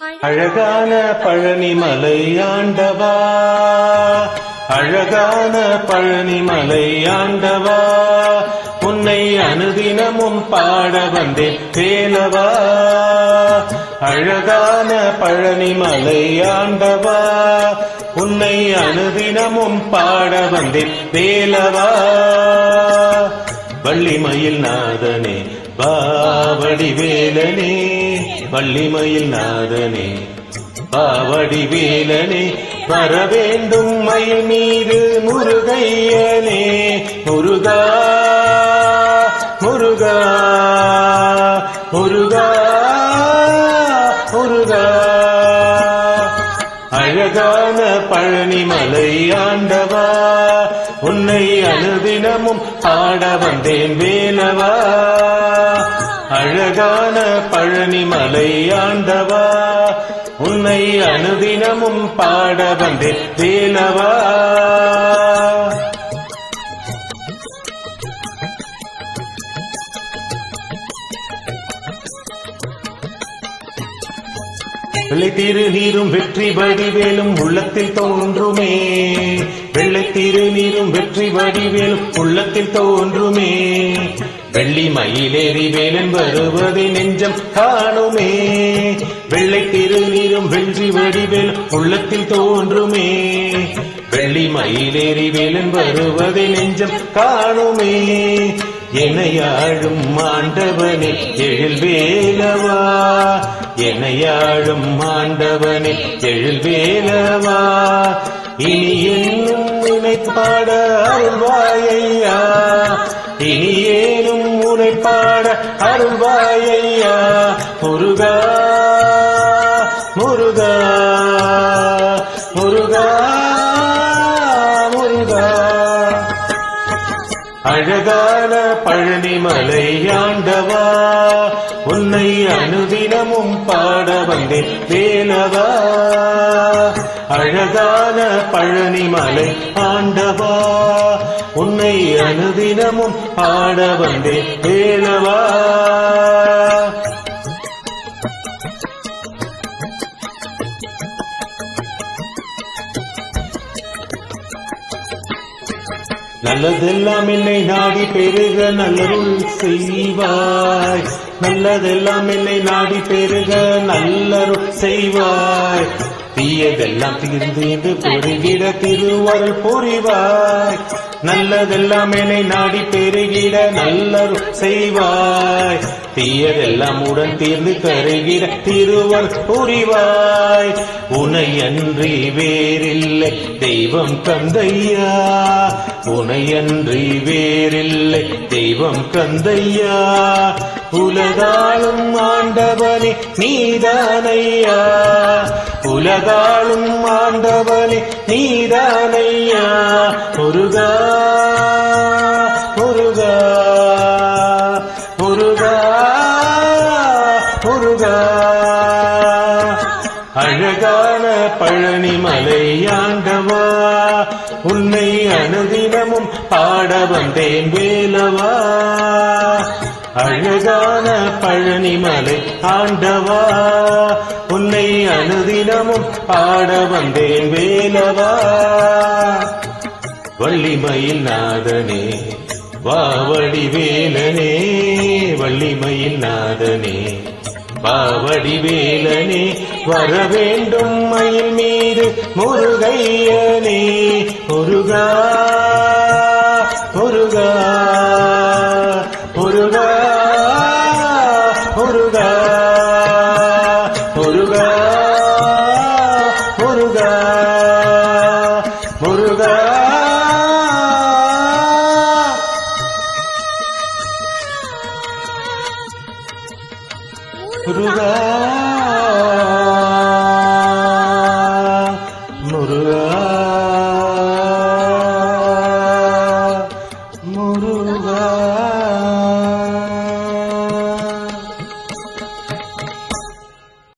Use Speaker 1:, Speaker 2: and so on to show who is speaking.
Speaker 1: அழகான பழனிமலை ஆண்டவா, அழகான பழனிமலை ஆண்டவா, உன்னை அனுதினமும் பாட வந்தேன் வேலவா. அழகான பழனிமலை ஆண்டவா, உன்னை அனுதினமும் பாட வந்தேன் வேலவா. வள்ளிமயில் நாதனே பாவடி வேலனே, வள்ளிமயில் நாதனே பாவடி வேலனே, வர வேண்டும் மயில் மீது முருகையனே. முருகா முருகா முருகா முருகா. அழகான பழனிமலை ஆண்டவா, உன்னை அனுதினமும் பாட வந்தேன் வேலவா. அழகான பழனிமலை ஆண்டவா, உன்னை அனுதினமும் பாட வந்தேன் வேலவா. வெள்ளை திருநீரும் வெற்றி வடிவேலும் உள்ளத்தில் தோன்றுமே, வெள்ளை திருநீரும் வெற்றி வடிவேலும் உள்ளத்தில் தோன்றுமே. வெள்ளி மயிலேறி வேலன் வருவதை நெஞ்சம் காணுமே, வெள்ளை திருநீரும் வெற்றி வடிவேலும் உள்ளத்தில் தோன்றுமே. வெள்ளி மயிலேறி வேலன் வருவதை நெஞ்சம் காணுமே. என்னையாழும் ஆண்டவனே எழில் வேலவா, என்னையாழும் ஆண்டவனே எழில் வேலவா. இனி என்னும் உன்னை பாட அருள்வாயையா, இனி ஏனும் உன்னை பாட அருள்வாயையா. முருகா முருகா முருகா முருகா. அழகான பழனிமலை ஆண்டவா, உன்னை அனுதினமும் பாட வந்தேன் வேலவா. அழகான பழனிமலை ஆண்டவா, உன்னை அனுதினமும் பாட வந்தேன் வேலவா. நல்லதெல்லாம் என்னை நாடி பெருக நல்லருள் செய்வாய், நல்லதெல்லாம் என்னை நாடி பெருக நல்லருள் செய்வாய். தீயதெல்லாம் தீர்ந்து என்று பொருகிட திருவருள் புரிவாய். நல்லதெல்லாம் என்னை நாடி பெருகிட நல்லருள் செய்வாய். தீயதெல்லாம் உடன் தீர்ந்து கருகிட திருவருள் புரிவாய். உனையன்றி வேறில்லை தெய்வம் கந்தையா, உனையன்றி வேறில்லை தெய்வம் கந்தையா. உலகாளும் ஆண்டவனே நீதானையா, உலகாளும் ஆண்டவனே நீதானையா. முருகா முருகா முருகா முருகா. அழகான பழனிமலை ஆண்டவா, உன்னை அனுதினமும் பாட வந்தேன் வேலவா. அழகான பழனிமலை ஆண்டவா, உன்னை அனுதினமும் பாட வந்தேன் வேலவா. வள்ளிமயில் நாதனே வாவடி வேலனே, வள்ளிமயில் நாதனே பாவடி வேலனே, வர வேண்டும் மயில் மீது முருகையனே. முருகா முருகா முருகா முருகா முருகா முருகா முருகா. முருகா முருகா